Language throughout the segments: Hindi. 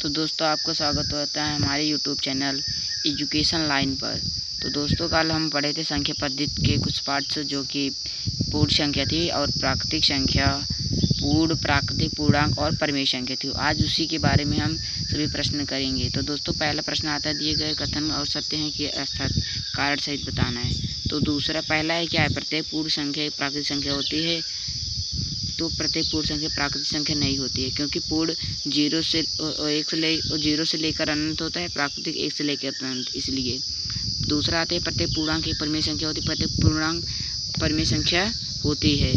तो दोस्तों आपका स्वागत होता है हमारे यूट्यूब चैनल एजुकेशन लाइन पर। तो दोस्तों कल हम पढ़े थे संख्या पद्धति के कुछ पार्ट्स जो कि पूर्ण संख्या थी और प्राकृतिक संख्या, पूर्ण, प्राकृतिक पूर्णांक और परिमेय संख्या थी। आज उसी के बारे में हम सभी प्रश्न करेंगे। तो दोस्तों पहला प्रश्न आता है, दिए गए कथन और सत्य है कि अर्थात कारण सहित बताना है। तो दूसरा पहला है क्या है, प्रत्येक पूर्ण संख्या एक प्राकृतिक संख्या होती है। तो प्रत्येक पूर्ण संख्या प्राकृतिक संख्या नहीं होती है, क्योंकि पूर्ण जीरो से लेकर अनंत होता है, प्राकृतिक 1 से लेकर अनंत। इसलिए दूसरा आते हैं, प्रत्येक पूर्णांक एक परिमेय संख्या होती है। प्रत्येक पूर्णांक परिमेय संख्या होती है।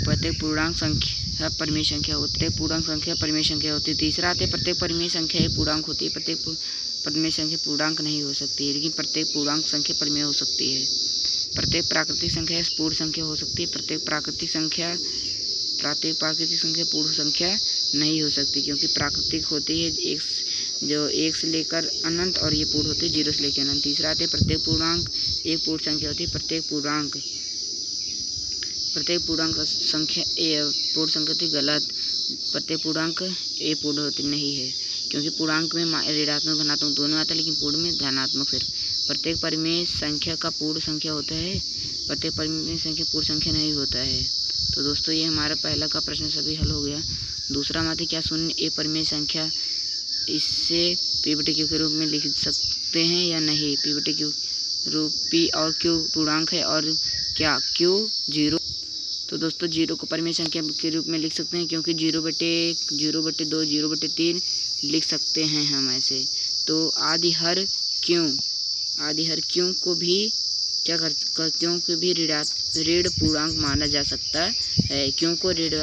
प्रत्येक पूर्णांक संख्या परिमेय संख्या होती है। पूर्णांक संख्या परिमेय संख्या होती है। तीसरा आते हैं, प्रत्येक परिमेय संख्या एक पूर्णांक होती है। प्रत्येक परिमेय संख्या पूर्णांक नहीं हो सकती है, लेकिन प्रत्येक पूर्णांक संख्या परिमेय हो सकती है। प्रत्येक प्राकृतिक संख्या पूर्ण संख्या हो सकती है। प्रत्येक प्राकृतिक संख्या पूर्ण संख्या नहीं हो सकती, क्योंकि प्राकृतिक होती है जो 1 से लेकर अनंत, और ये पूर्ण होती है 0 से लेकर अनंत। तीसरा आते हैं, प्रत्येक पूर्णांक एक पूर्ण संख्या होती है। प्रत्येक पूर्णांक संख्या पूर्ण संख्या होती गलत। प्रत्येक पूर्णांक ए पूर्ण होती नहीं है, क्योंकि पूर्णांक में ऋणात्मक धनात्मक दोनों आता है, लेकिन पूर्ण में धनात्मक सिर्फ। प्रत्येक परिमेय संख्या का पूर्ण संख्या होता है। प्रत्येक परिमेय संख्या पूर्ण संख्या नहीं होता है। तो दोस्तों ये हमारा पहला का प्रश्न सभी हल हो गया। दूसरा माते क्या, शून्य ए परिमेय संख्या, इससे पी/क्यू के रूप में लिख सकते हैं या नहीं। पी/क्यू रूप पी और क्यू पूर्णांक है, और क्या क्यू 0। तो दोस्तों 0 को परिमेय संख्या के रूप में लिख सकते हैं, क्योंकि 0/1, 0/2, 0/3 लिख सकते हैं हम ऐसे। तो आदि हर क्यों को भी क्यों को भी ऋण पूर्णांक माना जा सकता है। क्यों को ऋण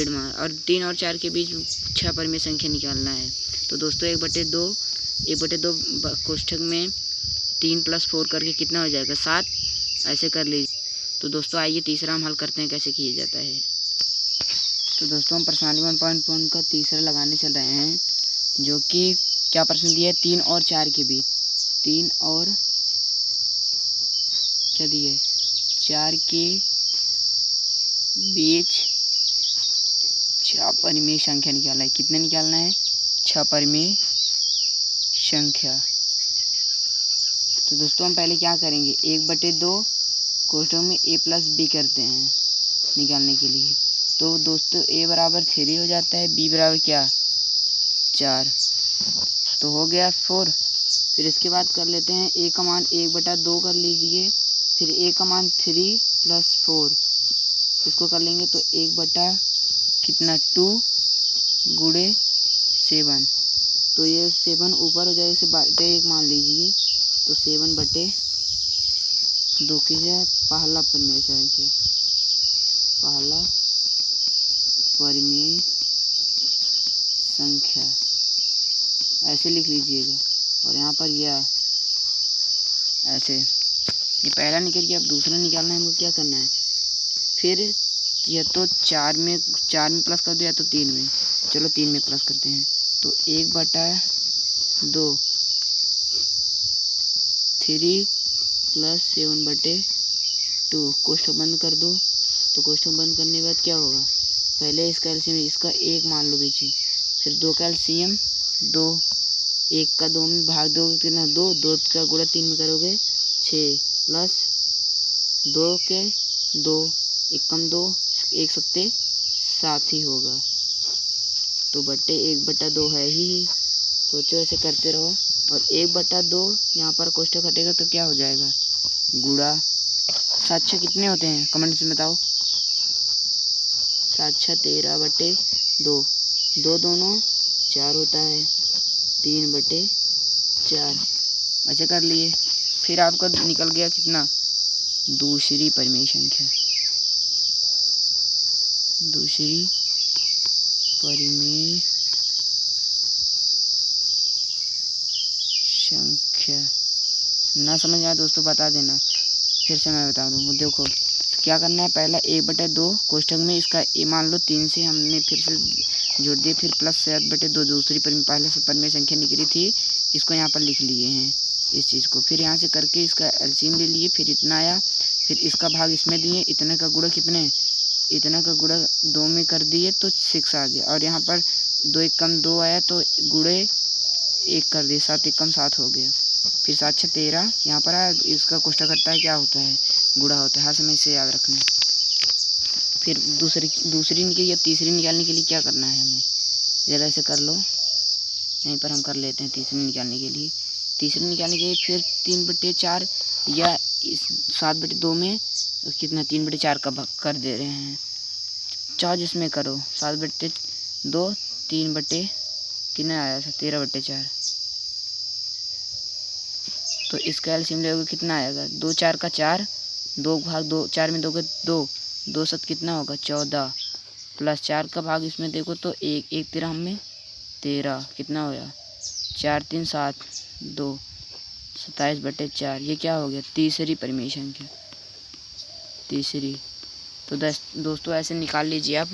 मान, और 3 और 4 के बीच 6 परिमेय संख्या निकालना है। तो दोस्तों 1/2 कोष्ठक में 3 + 4 करके कितना हो जाएगा, 7। ऐसे कर लीजिए। तो दोस्तों आइए तीसरा हम हल करते हैं कैसे किया जाता है। तो दोस्तों हम प्रश्नावली 1.1 का तीसरा लगाने चल रहे हैं, जो कि क्या प्रश्न दिया है, 3 और 4 के बीच 3 और क्या दिया है, 4 के बीच 6 परिमेय संख्या निकालना है। कितने निकालना है, 6 परिमेय संख्या। तो दोस्तों हम पहले क्या करेंगे, 1/2 कोष्ठक में a + b करते हैं निकालने के लिए। तो दोस्तों a बराबर 3 हो जाता है, b बराबर क्या, 4। तो हो गया 4। फिर इसके बाद कर लेते हैं a का मान 1/2 कर लीजिए, फिर a का मान 3 + 4, इसको कर लेंगे तो 2 गुणे 7। तो ये 7 ऊपर हो जाएगा, इसे 1 मान लीजिए। तो 7/2 की है पहला परिमेय संख्या, पहला परिमेय संख्या ऐसे लिख लीजिएगा। और यहाँ पर यह ऐसे, ये पहला निकल गया। अब दूसरा निकालना है, हमको क्या करना है, फिर या तो 4 में प्लस कर दो, या तो 3 में। चलो 3 में प्लस करते हैं। तो 1/2 3 + 7/2 कोष्ठक बंद कर दो। तो कोष्ठक बंद करने के बाद क्या होगा, पहले इसका एलसीएम, इसका 1 मान लो पीछे, फिर 2 का एलसीएम 2, 1 का 2 में भाग दोगे कितना, 2, 2 का गुणा 3 में करोगे 6, प्लस 2 के 2, 1 कम 2, 1 सत्ते 7 ही होगा। तो 1/2 है ही। तो ऐसे करते रहो। और 1/2 यहाँ पर कोष्ठक हटेगा तो क्या हो जाएगा, गुणा 7 6 कितने होते हैं, कमेंट में बताओ। 7 6 13/2, 2 दोनों 4 होता है, 3/4 ऐसे कर लिए। फिर आपका निकल गया कितना, दूसरी परिमेय संख्या, दूसरी परिमेय संख्या। ना समझ आया दोस्तों बता देना, फिर से मैं बता दूँ। देखो क्या करना है, पहला 1/2 कोष्ठक में इसका ए मान लो 3 से हमने फिर से जोड़ दिए, फिर प्लस 7/2 दूसरी पहले से परिमेय संख्या निकली थी, इसको यहाँ पर लिख लिए हैं इस चीज़ को। फिर यहाँ से करके इसका एलसीएम ले लिए, फिर इतना आया, फिर इसका भाग इसमें दिए, इतने का गुणा कितने, इतना का गुणा 2 में कर दिए तो 6 आ गया। और यहाँ पर 2 एकम 2 आया तो गुणे 1 कर दिए, 7 एकम 7 हो गया। फिर 7 6 13 यहाँ पर आया, इसका कोष्ठक करता है क्या होता है, गुणा होता है। हर समय इसे याद रखना है। फिर दूसरी निकली, अब तीसरी निकालने के लिए क्या करना है हमें, ज़रा ऐसे कर लो, यहीं पर हम कर लेते हैं तीसरी निकालने के लिए। तीसरी निकालने के लिए फिर 3/4 या इस 7/2 में कितना 3/4 का भाग कर दे रहे हैं, चाहो जिसमें करो। 7/2 3 बटे कितना आया था 13/4, तो इसका एलसीएम लोगे कितना आएगा, 2 4 का 4, 2 भाग 2 4 में दोगे 2, 2 7 कितना होगा 14, प्लस 4 का भाग इसमें देखो तो 1 1 13 में 13 कितना होया 4 3 7 2 27/4। ये क्या हो गया तीसरी परिमेय संख्या, तीसरी। तो दोस्तों ऐसे निकाल लीजिए आप,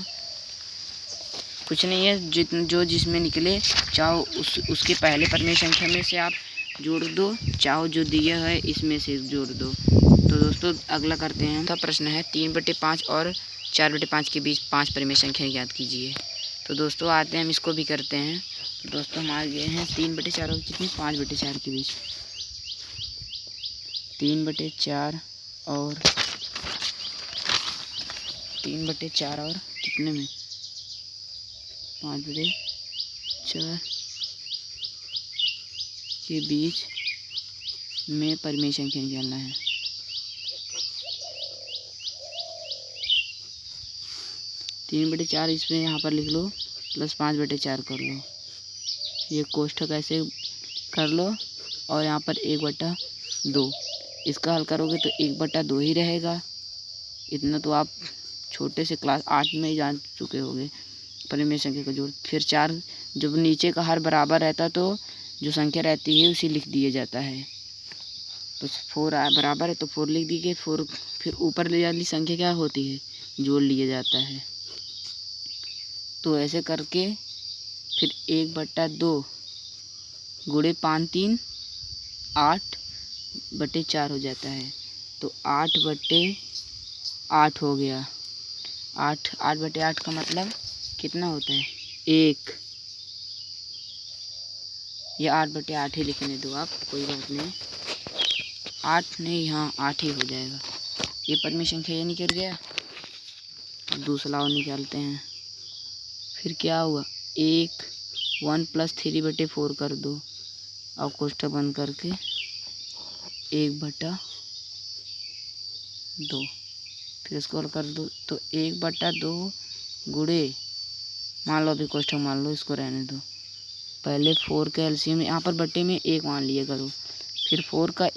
कुछ नहीं है, जो जिसमें निकले चाहो उसके पहले परिमेय संख्या में से आप जोड़ दो, चाहो जो दिया है इसमें से जोड़ दो। तो दोस्तों अगला करते हैं, तो प्रश्न है 3/5 और 4/5 के बीच 5 परिमेय संख्या ज्ञात कीजिए। तो दोस्तों आते हैं हम इसको भी करते हैं। तो दोस्तों हम आ गए हैं 3/4 और कितनी 5/4 के बीच, 3/4 और 3/4 और कितने में 5/4 के बीच में परिमेय संख्या निकालना है। 3/4 इसमें यहाँ पर लिख लो, प्लस 5/4 कर लो, ये कोष्ठक ऐसे कर लो, और यहाँ पर 1/2, इसका हल करोगे तो 1/2 ही रहेगा। इतना तो आप छोटे से क्लास 8 में ही जान चुके होंगे परिमेय संख्या का जोड़। फिर 4 जब नीचे का हर बराबर रहता तो जो संख्या रहती है उसी लिख दिया जाता है। तो 4 बराबर है तो 4 लिख दी गई, 4 फिर ऊपर ले जाने संख्या क्या होती है जोड़ लिया जाता है। तो ऐसे करके फिर 1/2 गुणे 5 3 8/4 हो जाता है। तो 8/8 हो गया। 8/8 का मतलब कितना होता है 1, या 8/8 ही लिखने दो आप, कोई बात नहीं, 8 नहीं, हाँ 8 ही हो जाएगा। ये परिमेय संख्या ये निकल गया। अब दूसरा और निकालते हैं। फिर क्या हुआ 1 + 3/4 कर दो, और कोष्ठक बंद करके 1/2, फिर इसको हल कर दो। तो 1/2 गुणे, मान लो अभी कोष्ठक मान लो, इसको रहने दो, पहले 4 का एलसीएम यहाँ पर बट्टे में 1 मान लिया करो। फिर 4 का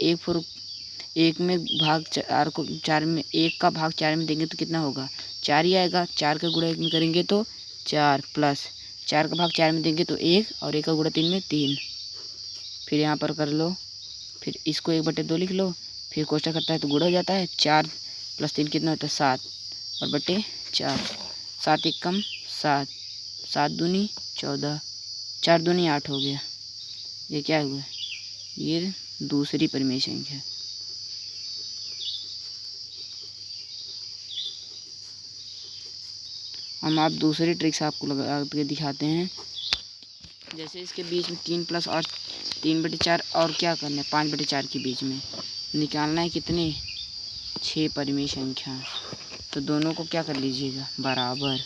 1 में भाग 4 को 4 में 1 का भाग 4 में देंगे तो कितना होगा 4 ही आएगा। 4 का गुणा 1 में करेंगे तो 4, प्लस 4 का भाग 4 में देंगे तो 1, और 1 का गुणा 3 में 3। फिर यहाँ पर कर लो, फिर इसको 1/2 लिख लो, फिर कोष्ठक करता है तो गुणा हो जाता है। 4 + 3 कितना होता है 7, और बटे 4, 7 एकम 7, 7 दूनी 14, 4 दूनी 8 हो गया। ये क्या हुआ, ये दूसरी परिमेय संख्या। हम आप दूसरी ट्रिक्स आपको लगा के दिखाते हैं। जैसे इसके बीच में 3 प्लस और 3/4 और क्या करना है 5/4 के बीच में निकालना है कितने 6 परिमेय संख्या। तो दोनों को क्या कर लीजिएगा बराबर,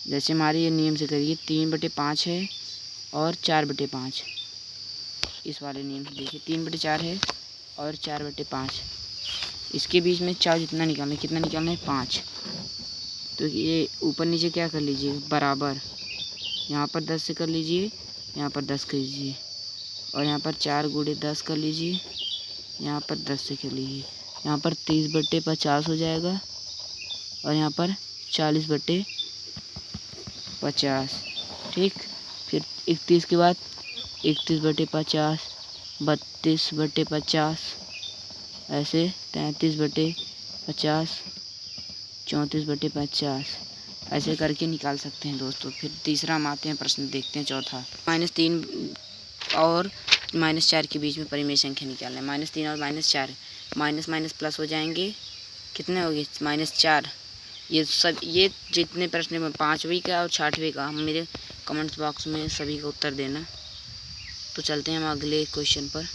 जैसे हमारे ये नियम से करिए 3/5 है और 4/5, इस वाले नियम से देखिए 3/4 है और 4/5, इसके बीच में 4 जितना निकालना है, कितना निकालना है 5। तो ये ऊपर नीचे क्या कर लीजिए बराबर, यहाँ पर 10 से कर लीजिए, यहाँ पर 10 कर लीजिए, और यहाँ पर 4 गुणे 10 कर लीजिए, यहाँ पर 10 से कर लीजिए। यहाँ पर 30/50 हो जाएगा, और यहाँ पर 40/50, ठीक। फिर 31 के बाद 31/50, 32/50, ऐसे 33/50, 34/50, ऐसे करके निकाल सकते हैं दोस्तों। फिर तीसरा हम आते हैं प्रश्न देखते हैं, चौथा -3 और -4 के बीच में परिमेय संख्या निकालना है। -3 और -4, माइनस माइनस प्लस हो जाएंगे, कितने हो गए -4। ये सब ये जितने प्रश्न में 5वीं का और 6वीं का मेरे कमेंट्स बॉक्स में सभी का उत्तर देना। तो चलते हैं हम अगले क्वेश्चन पर।